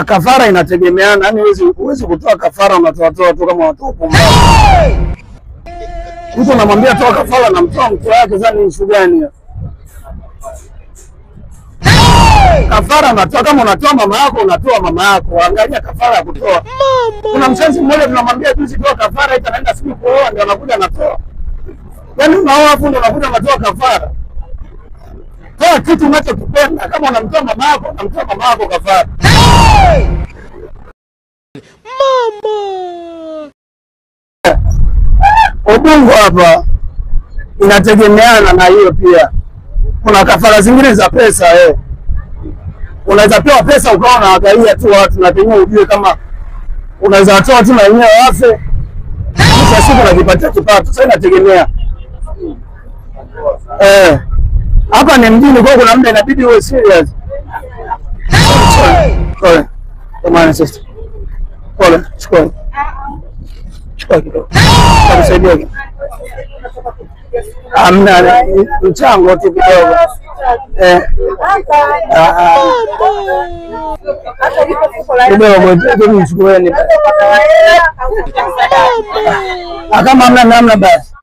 Kafara inategemeana, yani huwezi kutoa kafara unatoa tu kama watu pumbavu. Mtu anamwambia toa kafara na mtoa mke wake, zani issue gani hiyo? Kafara unatoa kama unatoa mama yako, unatoa mama yako. Angalia kafara ya kutoa. Kuna mshenzi mmoja tunamwambia juzi toa kafara, ita naenda siku kuoa ndio anakuja anatoa. Yaani unaoa afu ndio anakuja anatoa kafara. Toa kitu unachokipenda, kama unamtoa mama yako, unamtoa mama yako kafara. Mama. Ubongo hapa inategemeana na hiyo pia. Kuna kafara zingine za pesa unaweza pewa pesa ukawa na angalia tu watu na penyewe ujue kama unaweza toa tu na wenyewe wafe. Kisha siku unajipatia kipato. Sasa inategemea. Hapa ni mjini kwa kuna muda inabidi uwe serious. Pole. Kama ni sister. Pole, chukua. Chukua kidogo. Takusaidia. Amna mchango tu kidogo. Kidogo mchukueni. Kama hamna basi.